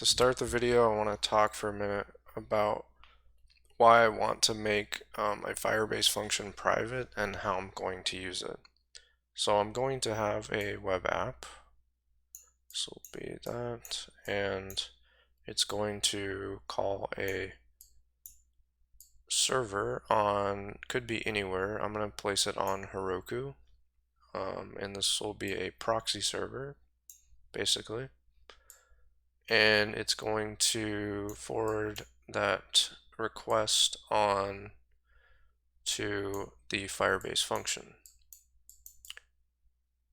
To start the video, I want to talk for a minute about why I want to make a Firebase function private and how I'm going to use it. So I'm going to have a web app, so it'll be that, and it's going to call a server on, could be anywhere. I'm going to place it on Heroku, and this will be a proxy server, basically. And it's going to forward that request on to the Firebase function.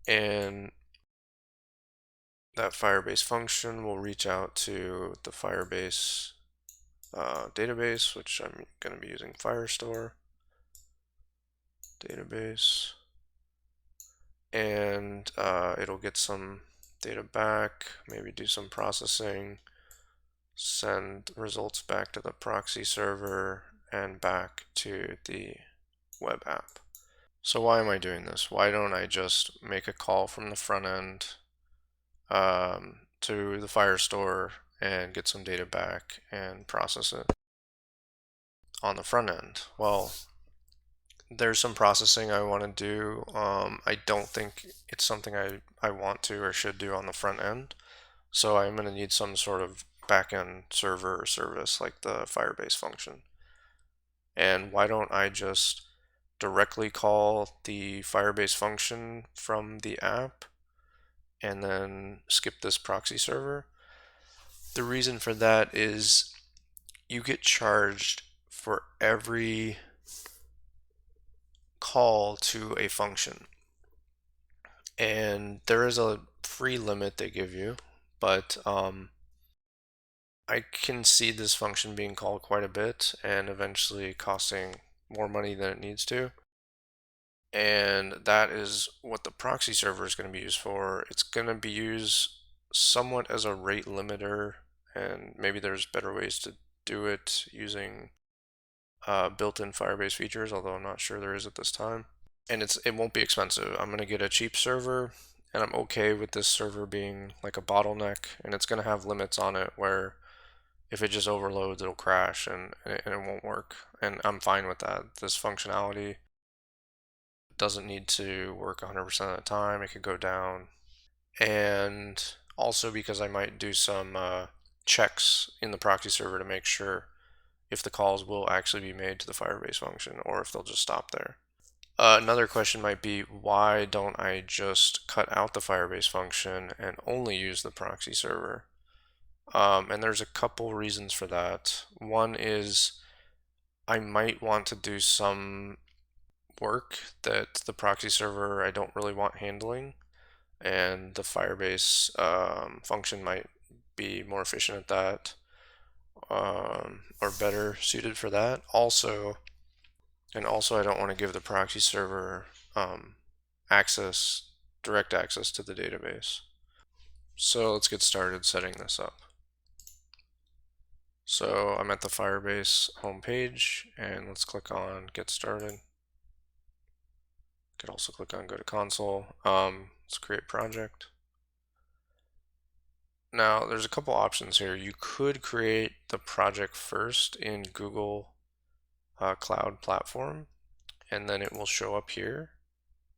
And that Firebase function will reach out to the Firebase database, which I'm going to be using Firestore database. And it'll get some data back, maybe do some processing, send results back to the proxy server and back to the web app. So why am I doing this? Why don't I just make a call from the front end to the Firestore and get some data back and process it on the front end? Well, there's some processing I want to do. I don't think it's something I want to or should do on the front end. So I'm going to need some sort of backend server or service like the Firebase function. And why don't I just directly call the Firebase function from the app and then skip this proxy server? The reason for that is you get charged for every call to a function. And there is a free limit they give you, but I can see this function being called quite a bit and eventually costing more money than it needs to. And that is what the proxy server is going to be used for. It's going to be used somewhat as a rate limiter, and maybe there's better ways to do it using built-in Firebase features, although I'm not sure there is at this time. And it won't be expensive. I'm going to get a cheap server, and I'm okay with this server being like a bottleneck, and it's going to have limits on it where if it just overloads, it'll crash and it won't work. And I'm fine with that. This functionality doesn't need to work 100% of the time. It could go down. And also because I might do some checks in the proxy server to make sure if the calls will actually be made to the Firebase function or if they'll just stop there. Another question might be, why don't I just cut out the Firebase function and only use the proxy server? And there's a couple reasons for that. One is I might want to do some work that the proxy server I don't really want handling, and the Firebase function might be more efficient at that, or better suited for that. Also, I don't want to give the proxy server direct access to the database. So let's get started setting this up. So I'm at the Firebase homepage, and let's click on Get Started. Could also click on Go to Console. Let's create project. Now there's a couple options here. You could create the project first in Google Cloud Platform, and then it will show up here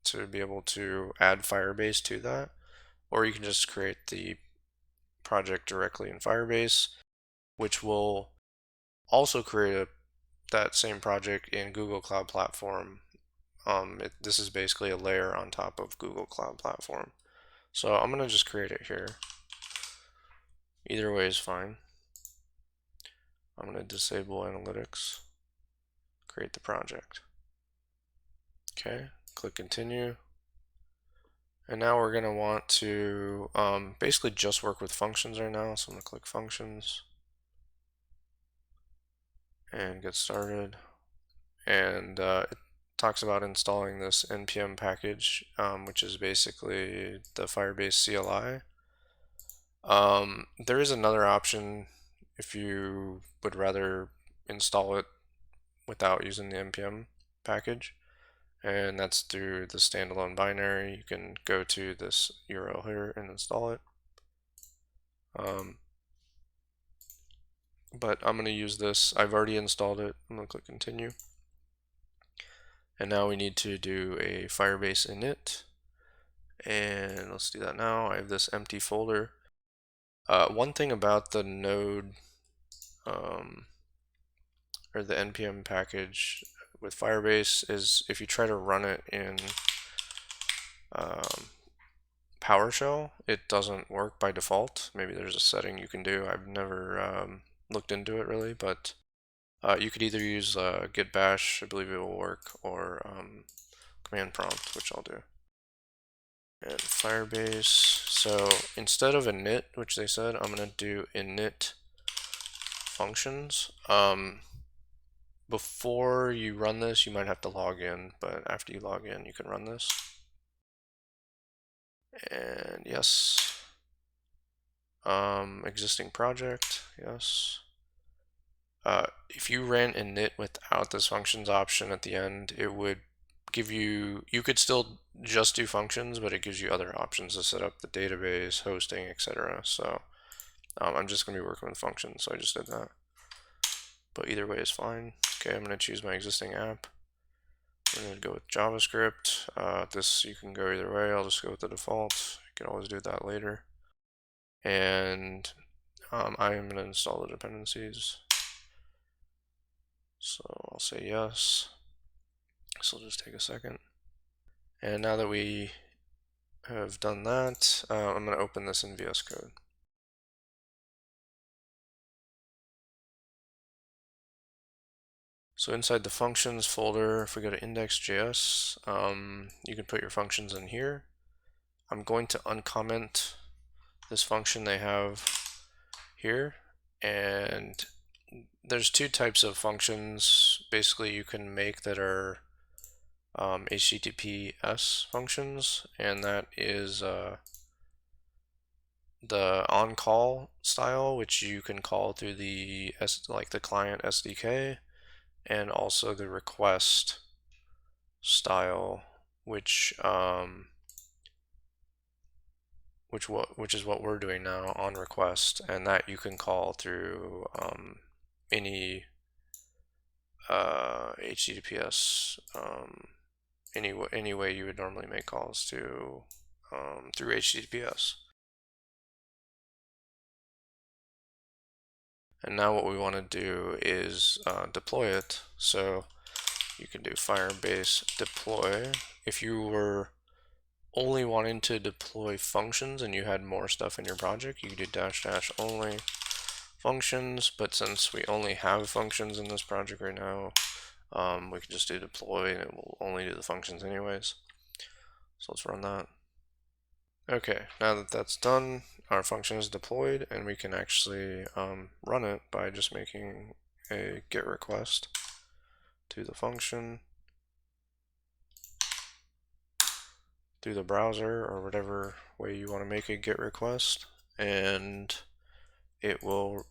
to be able to add Firebase to that. Or you can just create the project directly in Firebase, which will also create that same project in Google Cloud Platform. This is basically a layer on top of Google Cloud Platform. So I'm going to just create it here. Either way is fine. I'm going to disable analytics, create the project. Okay, click continue. And now we're going to want to basically just work with functions right now. So I'm going to click functions and get started. And it talks about installing this npm package, which is basically the Firebase CLI. There is another option if you would rather install it without using the npm package, and that's through the standalone binary. You can go to this URL here and install it. but I'm going to use this. I've already installed it. I'm going to click continue. And now we need to do a Firebase init. And let's do that now. I have this empty folder. One thing about the node or the npm package with Firebase is if you try to run it in PowerShell, it doesn't work by default. Maybe there's a setting you can do. I've never looked into it really, but you could either use git bash, I believe it will work, or command prompt, which I'll do. And Firebase, so instead of init, which they said, I'm going to do init functions. Before you run this, you might have to log in, but after you log in, you can run this. And yes. Existing project, yes. If you ran init without this functions option at the end, it would give you, you could still just do functions, but it gives you other options to set up the database, hosting, etc. So I'm just going to be working with functions, so I just did that. But either way is fine. Okay, I'm going to choose my existing app. I'm going to go with JavaScript. This you can go either way. I'll just go with the default. You can always do that later. And I am going to install the dependencies. So I'll say yes. This will just take a second. And now that we have done that, I'm going to open this in VS Code. So inside the functions folder, if we go to index.js, you can put your functions in here. I'm going to uncomment this function they have here, and there's two types of functions basically you can make that are HTTPS functions, and that is the on-call style, which you can call through the the client SDK, and also the request style, which is what we're doing now on request, and that you can call through any HTTPS any way you would normally make calls to through HTTPS. And now what we want to do is deploy it. So you can do Firebase deploy. If you were only wanting to deploy functions and you had more stuff in your project, you could do -- only functions, but since we only have functions in this project right now, we can just do deploy and it will only do the functions anyways. So let's run that. Okay, now that that's done, our function is deployed, and we can actually run it by just making a GET request to the function through the browser or whatever way you want to make a GET request, and it will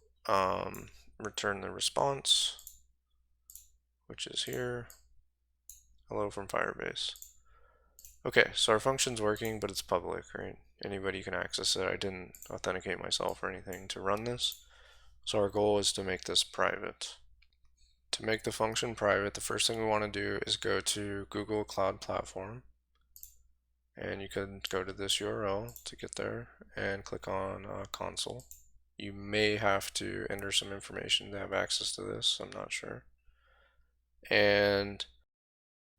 return the response, which is here. Hello from Firebase. Okay, so our function's working, but it's public, right? Anybody can access it. I didn't authenticate myself or anything to run this. So our goal is to make this private. To make the function private, the first thing we want to do is go to Google Cloud Platform. And you can go to this URL to get there and click on console. You may have to enter some information to have access to this, I'm not sure. And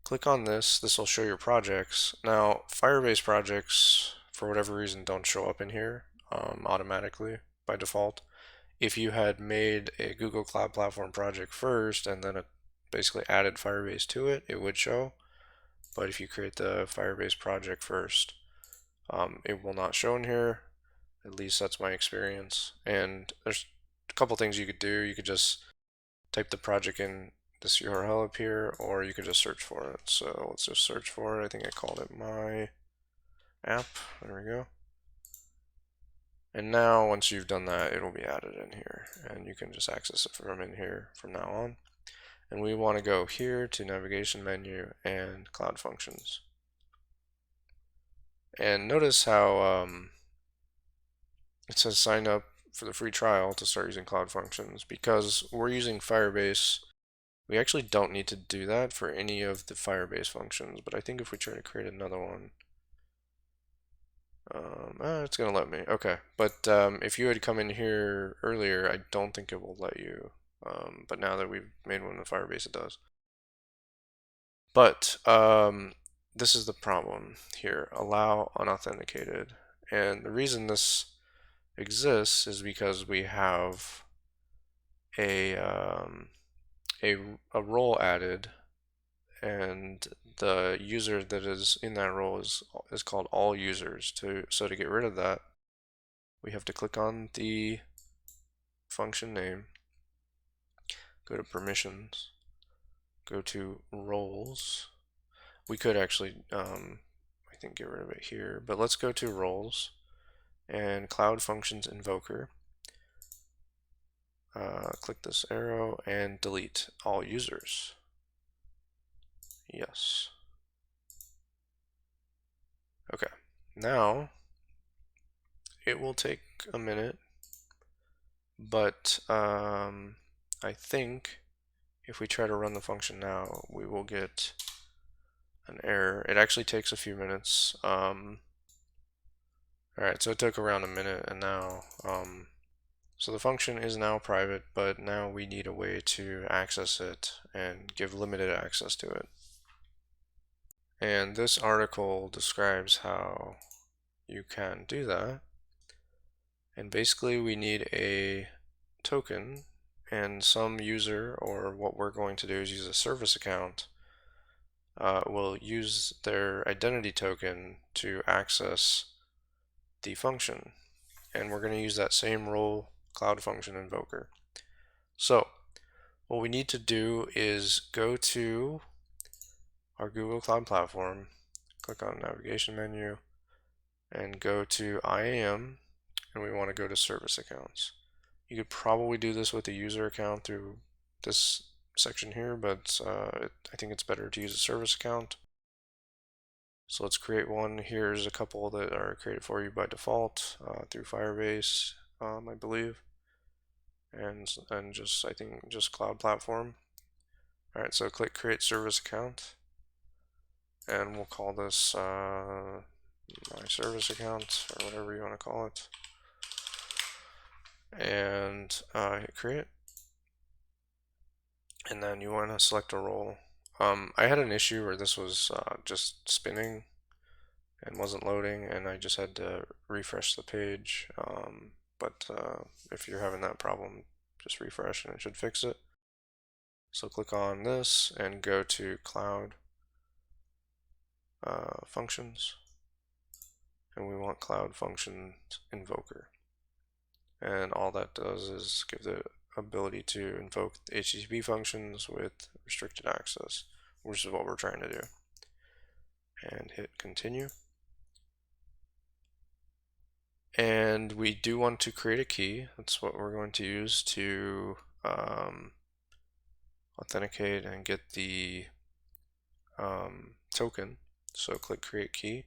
click on this. This will show your projects. Now, Firebase projects, for whatever reason, don't show up in here automatically by default. If you had made a Google Cloud Platform project first and then basically added Firebase to it, it would show. But if you create the Firebase project first, it will not show in here. At least that's my experience. And there's a couple things you could do. You could just type the project in this URL up here, or you could just search for it. So let's just search for it. I think I called it my app. There we go. And now once you've done that, it'll be added in here, and you can just access it from in here from now on. And we want to go here to navigation menu and cloud functions. And notice how it says sign up for the free trial to start using Cloud Functions. Because we're using Firebase, we actually don't need to do that for any of the Firebase functions, but I think if we try to create another one, it's going to let me. Okay, but if you had come in here earlier, I don't think it will let you. But now that we've made one in Firebase, it does. But this is the problem here, allow unauthenticated. And the reason this exists is because we have a role added, and the user that is in that role is called all users. So to get rid of that, we have to click on the function name, go to permissions, go to roles. We could actually I think get rid of it here, but let's go to roles and Cloud Functions Invoker. Click this arrow and delete all users. Yes. Okay. Now it will take a minute, but I think if we try to run the function now, we will get an error. It actually takes a few minutes. Alright, so it took around a minute, and now so the function is now private, but now we need a way to access it and give limited access to it. And this article describes how you can do that. And basically we need a token, and some user, or what we're going to do is use a service account, will use their identity token to access the function. And we're going to use that same role Cloud Function Invoker. So what we need to do is go to our Google Cloud Platform, click on navigation menu, and go to IAM, and we want to go to service accounts. You could probably do this with a user account through this section here, but I think it's better to use a service account. So let's create one. Here's a couple that are created for you by default through Firebase, I believe, and just I think just Cloud Platform. All right, so click Create Service Account, and we'll call this my service account, or whatever you want to call it, and hit Create. And then you want to select a role. I had an issue where this was just spinning and wasn't loading, and I just had to refresh the page. But if you're having that problem, just refresh and it should fix it. So click on this and go to Cloud Functions, and we want Cloud Functions Invoker. And all that does is give the ability to invoke the HTTP functions with restricted access, which is what we're trying to do. And hit continue. And we do want to create a key. That's what we're going to use to authenticate and get the token. So click create key.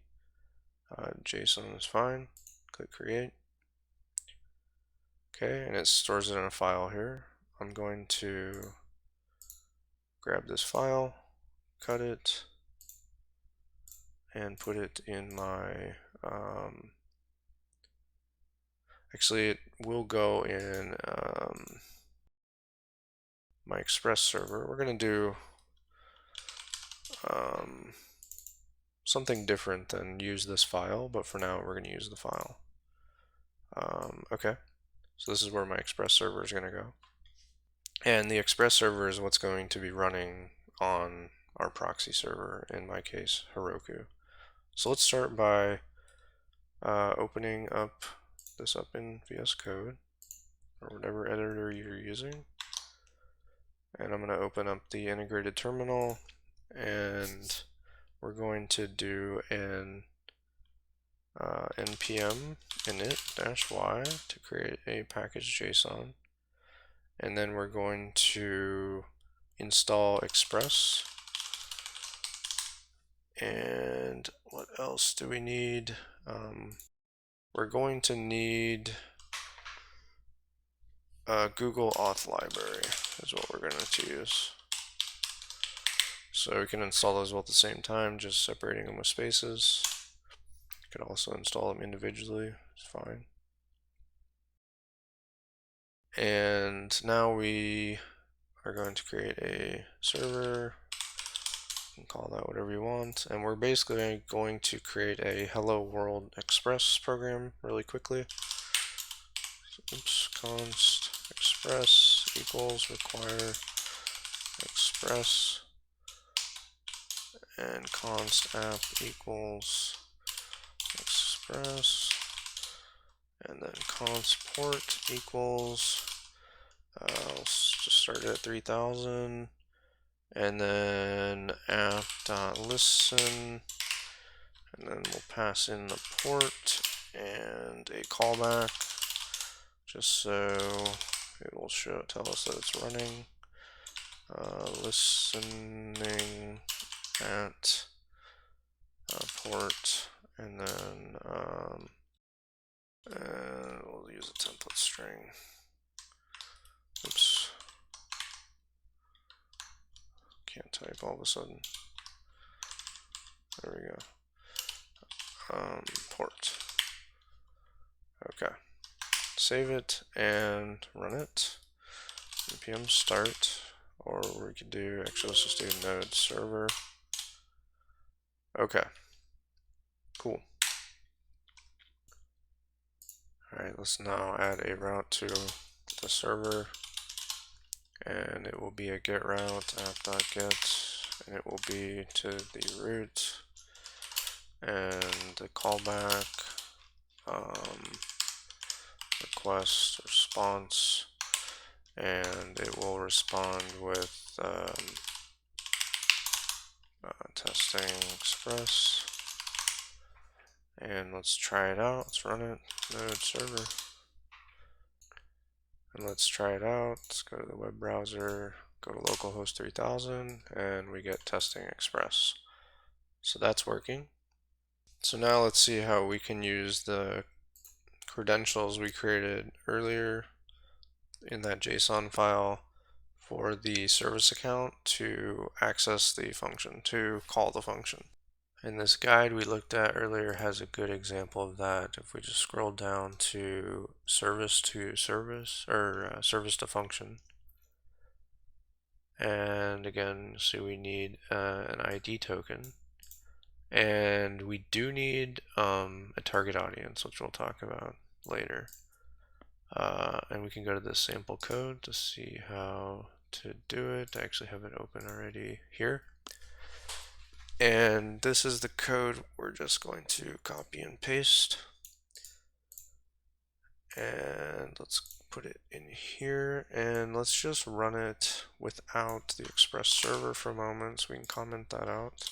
JSON is fine. Click create. Okay, and it stores it in a file here. I'm going to grab this file, cut it, and put it in my actually it will go in my Express server. We're going to do something different than use this file, but for now we're going to use the file. Okay, so this is where my Express server is going to go. And the Express server is what's going to be running on our proxy server, in my case, Heroku. So let's start by opening up this up in VS Code, or whatever editor you're using. And I'm going to open up the integrated terminal, and we're going to do an npm init-y to create a package JSON. And then we're going to install Express. And what else do we need? We're going to need Google Auth library is what we're going to use. So we can install those all at the same time, just separating them with spaces. You can also install them individually, it's fine. And now we are going to create a server. You can call that whatever you want. And we're basically going to create a Hello World Express program really quickly. So, oops, const express equals require express, and const app equals express, and then const port equals, let's just start it at 3000, and then app.listen, and then we'll pass in the port and a callback just so it will tell us that it's running. Listening at port, and then we'll use a template string. Oops, can't type all of a sudden. There we go. Port. Okay, save it and run it. npm start, or we could do, actually let's just do node server. Okay, cool. Alright, let's now add a route to the server, and it will be a get route app.get, and it will be to the root, and the callback, request response, and it will respond with testing express. And let's try it out. Let's run it, node server, and let's try it out. Let's go to the web browser, go to localhost 3000, and we get testing express. So that's working. So now let's see how we can use the credentials we created earlier in that JSON file for the service account to access the function, to call the function. And this guide we looked at earlier has a good example of that. If we just scroll down to service to service, or service to function, and again, so we need an ID token, and we do need a target audience, which we'll talk about later. And we can go to the sample code to see how to do it. I actually have it open already here. And this is the code we're just going to copy and paste. And let's put it in here, and let's just run it without the Express server for a moment so we can comment that out.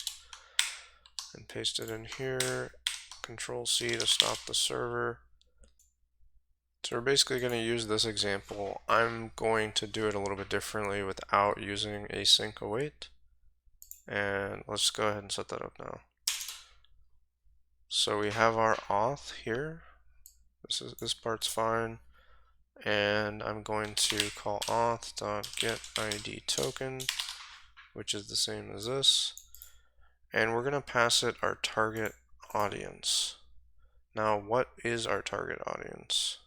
And paste it in here. Control C to stop the server. So we're basically going to use this example. I'm going to do it a little bit differently without using async await. And let's go ahead and set that up now. So we have our auth here. This part's fine. And I'm going to call auth.getIDToken, which is the same as this. And we're going to pass it our target audience. Now, what is our target audience?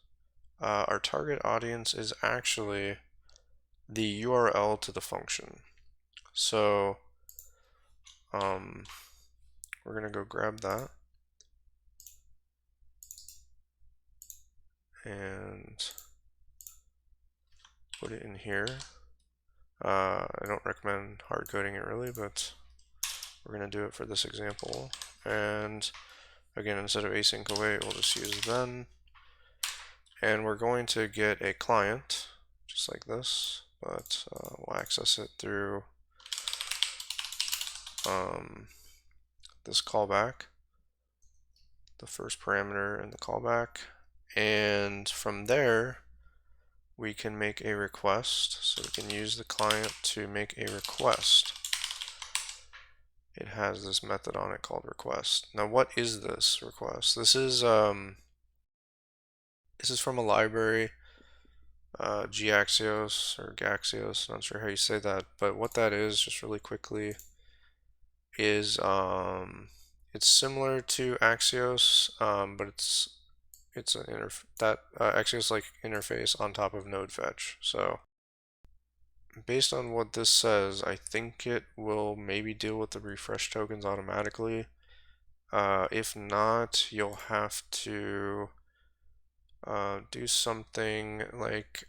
Our target audience is actually the URL to the function. So we're going to go grab that and put it in here. I don't recommend hard coding it really, but we're going to do it for this example. And again, instead of async await, we'll just use then. And we're going to get a client, just like this, but we'll access it through this callback, the first parameter in the callback. And from there, we can make a request. So we can use the client to make a request. It has this method on it called request. Now, what is this request? This is from a library Gaxios or Gaxios, not sure how you say that, but what that is, just really quickly, is it's similar to Axios, but it's an Axios like interface on top of Node Fetch. So based on what this says, I think it will maybe deal with the refresh tokens automatically. If not, you'll have to do something like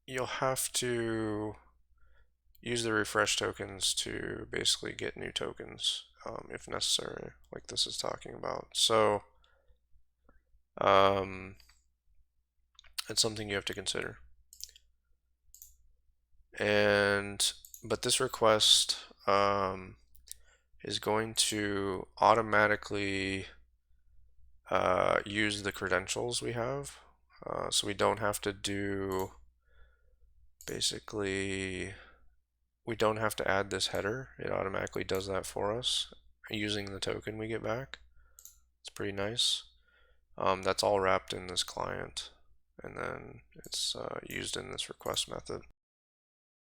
you'll have to use the refresh tokens to basically get new tokens if necessary, like this is talking about. So it's something you have to consider. But this request is going to automatically use the credentials we have. So we don't have to do, basically, we don't have to add this header. It automatically does that for us using the token we get back. It's pretty nice. That's all wrapped in this client, and then it's used in this request method.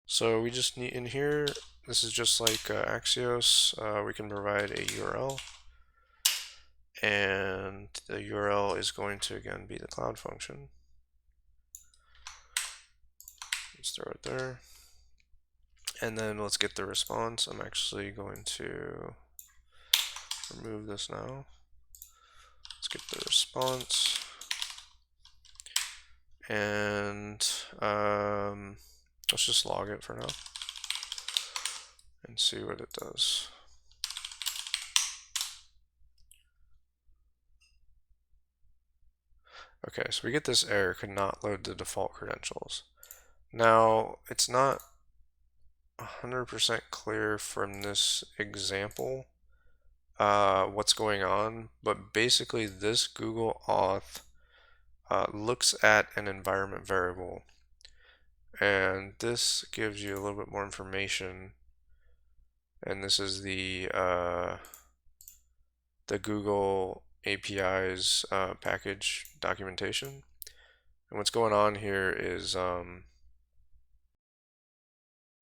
So we just need in here, this is just like Axios, we can provide a URL, and the URL is going to again be the cloud function. Let's throw it there. And then let's get the response. I'm actually going to remove this now. Let's get the response. And let's just log it for now and see what it does. Okay, so we get this error, could not load the default credentials. Now, it's not 100% clear from this example what's going on, but basically this Google Auth looks at an environment variable, and this gives you a little bit more information, and this is the Google API's package documentation. And what's going on here is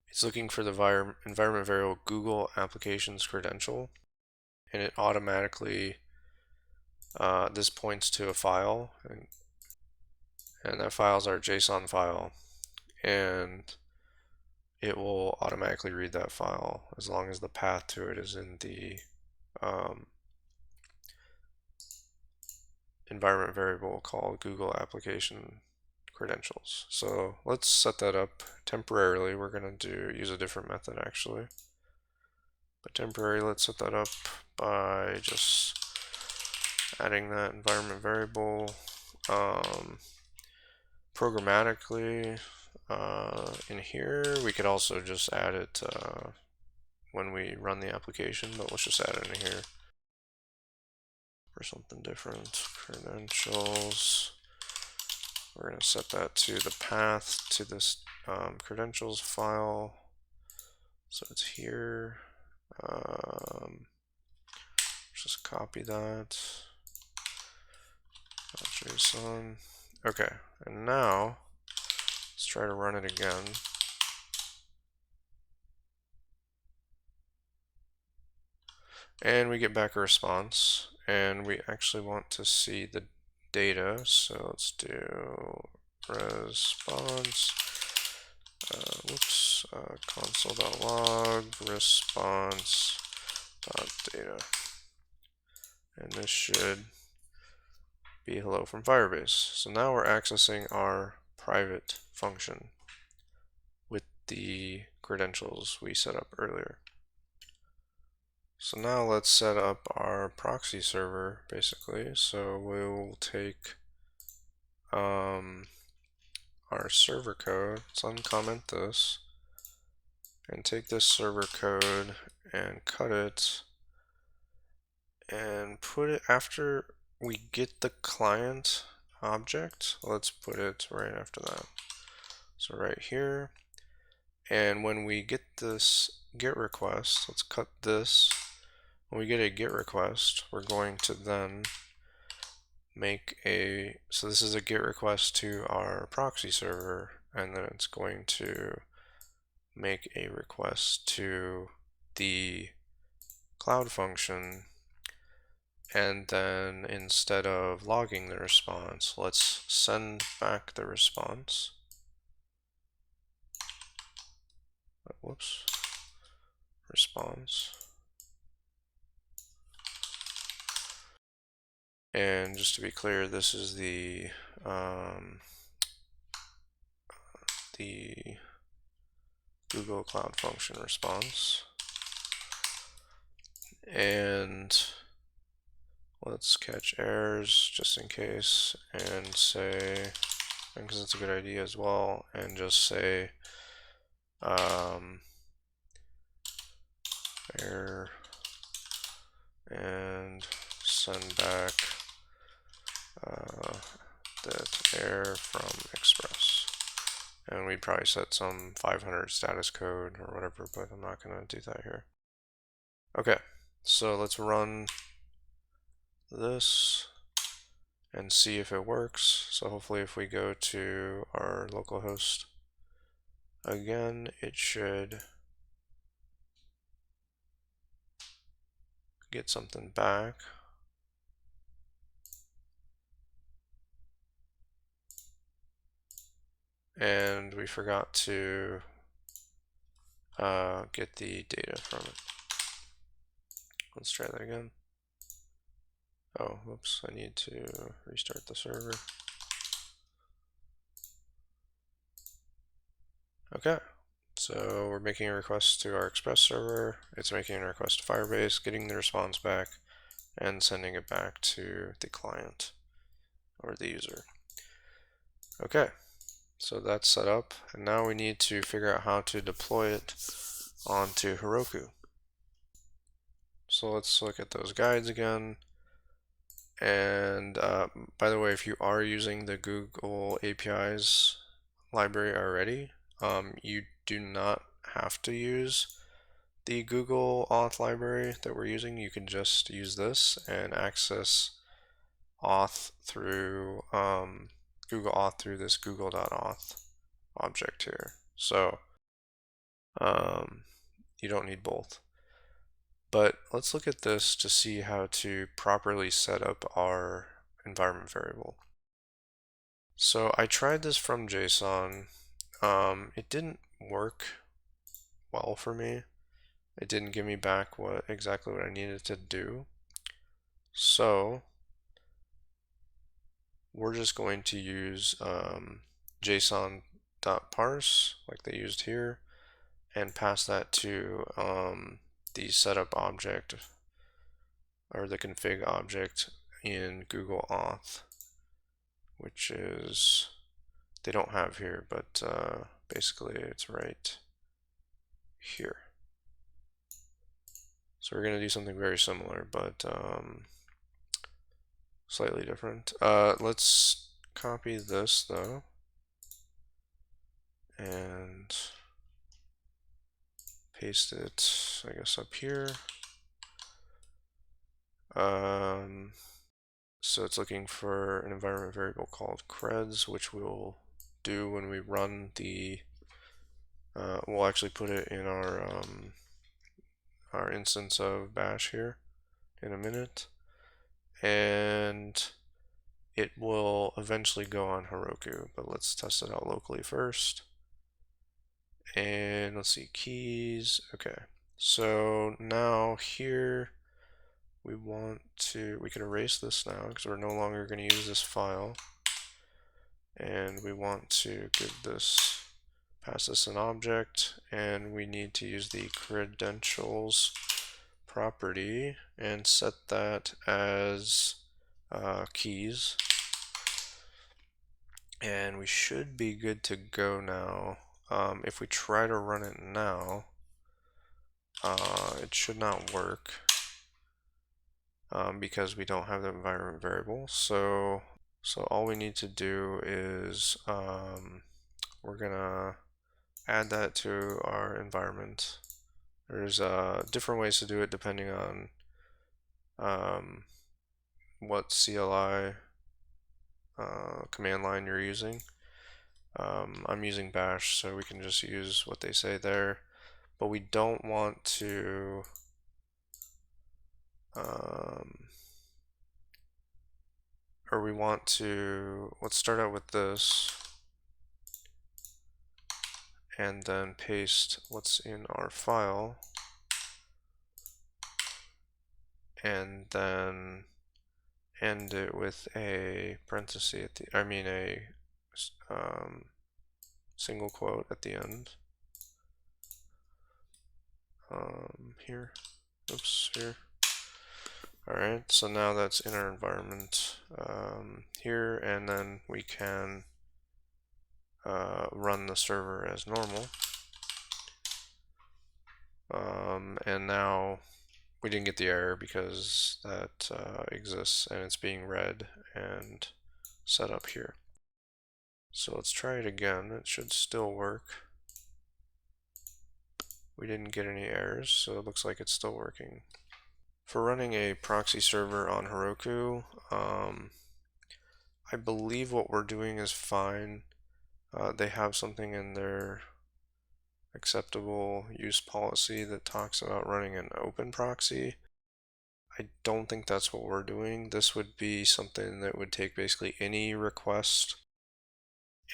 it's looking for the environment variable Google applications credential, and it automatically this points to a file, and that file is our JSON file, and it will automatically read that file as long as the path to it is in the environment variable called Google application credentials. So let's set that up temporarily. We're going to use a different method actually, but temporarily let's set that up by just adding that environment variable programmatically in here. We could also just add it when we run the application, but let's just add it in here for something different. Credentials. We're going to set that to the path to this credentials file. So it's here. Just copy that. JSON. Okay, and now let's try to run it again. And we get back a response, and we actually want to see the data, so let's do response console.log response.data, and this should be hello from Firebase. So now we're accessing our private function with the credentials we set up earlier. So now let's set up our proxy server basically. So we'll take our server code, let's uncomment this, and take this server code and cut it and put it after we get the client object. Let's put it right after that. So right here, and when we get this GET request, let's cut this. When we get a GET request, we're going to then so this is a GET request to our proxy server, and then it's going to make a request to the cloud function, and then instead of logging the response, let's send back the response. Whoops. Response. And just to be clear, this is the Google Cloud Function response. And let's catch errors just in case, and say, because it's a good idea as well, and just say error and send back that error from Express. And we'd probably set some 500 status code or whatever, but I'm not going to do that here. Okay, so let's run this and see if it works. So hopefully if we go to our localhost again, it should get something back. And we forgot to get the data from it. Let's try that again. Oh, whoops, I need to restart the server. Okay, so we're making a request to our Express server. It's making a request to Firebase, getting the response back, and sending it back to the client or the user. Okay, so that's set up, and now we need to figure out how to deploy it onto Heroku. So let's look at those guides again. And by the way, if you are using the Google APIs library already, you do not have to use the Google Auth library that we're using. You can just use this and access Auth through Google Auth through this google.auth object here. So you don't need both. But let's look at this to see how to properly set up our environment variable. So I tried this from JSON. It didn't work well for me. It didn't give me back exactly what I needed to do. So we're just going to use JSON.parse like they used here, and pass that to the setup object or the config object in Google Auth, which is, they don't have here, but basically it's right here. So we're going to do something very similar, but slightly different. Let's copy this though, and paste it, I guess, up here. So it's looking for an environment variable called creds, which we'll do when we run the, we'll actually put it in our instance of bash here in a minute. And it will eventually go on Heroku, but let's test it out locally first. And let's see, keys. Okay, so now here we can erase this now because we're no longer going to use this file. And we want to pass this an object, and we need to use the credentials property and set that as keys. And we should be good to go now. If we try to run it now, it should not work because we don't have the environment variable. So all we need to do is we're gonna add that to our environment. There's different ways to do it depending on what CLI command line you're using. I'm using bash, so we can just use what they say there, but we don't want to or we want to, let's start out with this and then paste what's in our file, and then end it with a parenthesis at the, a single quote at the end. Here, oops, here. Alright, so now that's in our environment here, and then we can run the server as normal. And now we didn't get the error because that exists and it's being read and set up here. So let's try it again. It should still work. We didn't get any errors, so it looks like it's still working. For running a proxy server on Heroku, I believe what we're doing is fine. They have something in their acceptable use policy that talks about running an open proxy. I don't think that's what we're doing. This would be something that would take basically any request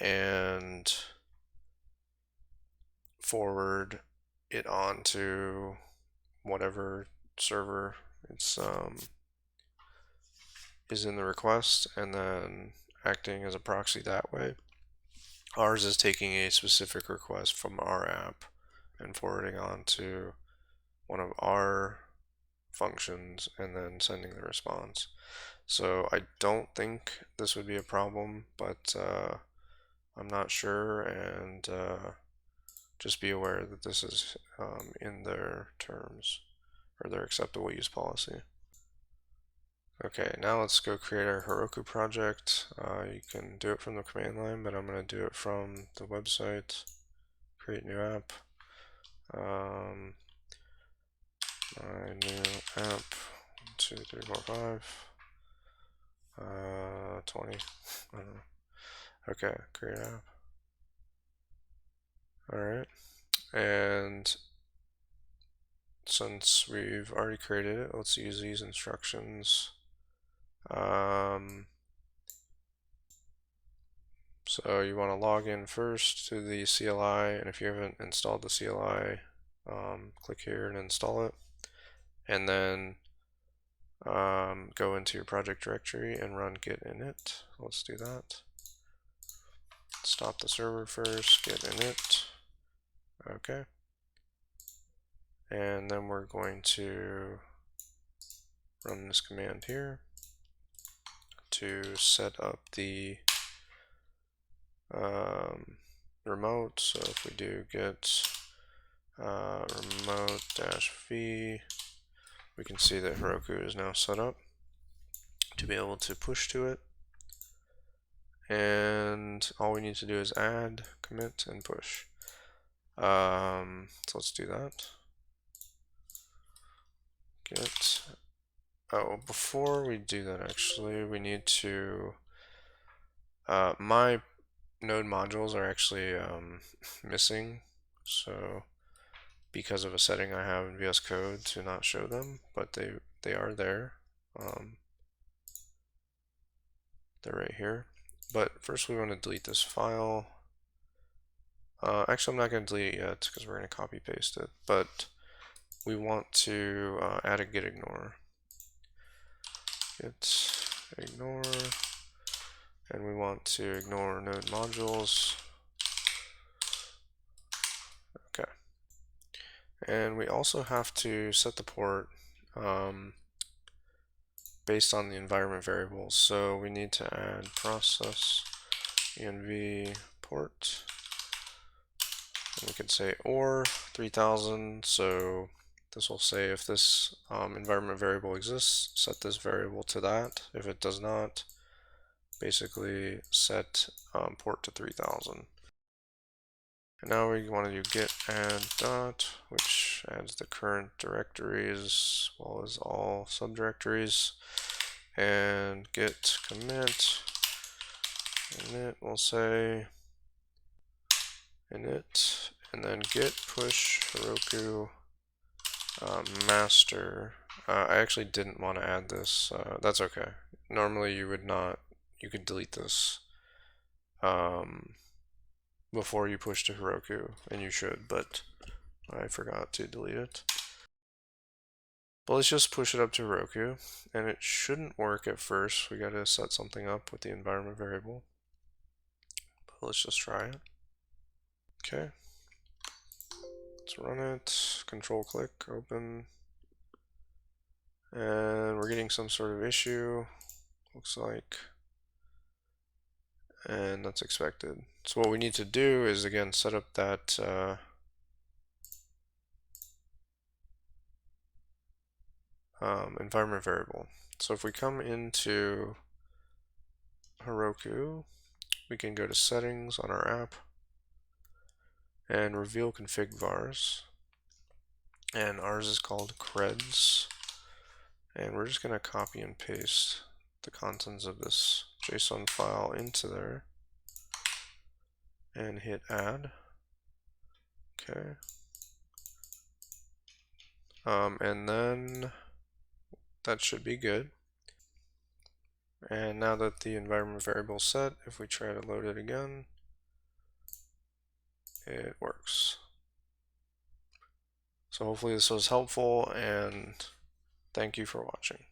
and forward it on to whatever server it's is in the request, and then acting as a proxy that way. Ours is taking a specific request from our app and forwarding on to one of our functions and then sending the response. So I don't think this would be a problem, but I'm not sure, and just be aware that this is in their terms or their acceptable use policy. Okay, now let's go create our Heroku project. You can do it from the command line, but I'm going to do it from the website. Create new app. My new app, 2, 3, 4, 5, 20, I don't know. Okay, create app. Alright, and since we've already created it, let's use these instructions. So you want to log in first to the CLI, and if you haven't installed the CLI, click here and install it, and then go into your project directory and run git init. Let's do that. Stop the server first, git init. Okay. And then we're going to run this command here to set up the remote. So if we do git remote-v, we can see that Heroku is now set up to be able to push to it. And all we need to do is add, commit, and push. So let's do that. Git. Oh, before we do that, actually, we need to. My node modules are actually missing, so because of a setting I have in VS Code to not show them, but they are there. They're right here. But first we want to delete this file. Actually, I'm not going to delete it yet because we're going to copy paste it, but we want to add a git ignore. Git ignore, and we want to ignore node modules. Okay. And we also have to set the port based on the environment variables. So we need to add process env port. And we can say or 3000. So this will say if this environment variable exists, set this variable to that. If it does not, basically set port to 3000. And now we want to do git add dot, which adds the current directories as well as all subdirectories, and git commit init, we'll say init, and then git push Heroku master. I actually didn't want to add this. That's okay. Normally you would not, you could delete this before you push to Heroku, and you should, but I forgot to delete it. But let's just push it up to Heroku, and it shouldn't work at first. We gotta set something up with the environment variable. But let's just try it. Okay. Let's run it, control click, open. And we're getting some sort of issue, looks like. And that's expected. So what we need to do is, again, set up that environment variable. So if we come into Heroku, we can go to settings on our app and reveal config vars. And ours is called creds. And we're just going to copy and paste the contents of this JSON file into there and hit add. Okay. And then that should be good. And now that the environment variable is set, if we try to load it again, it works. So hopefully this was helpful, and thank you for watching.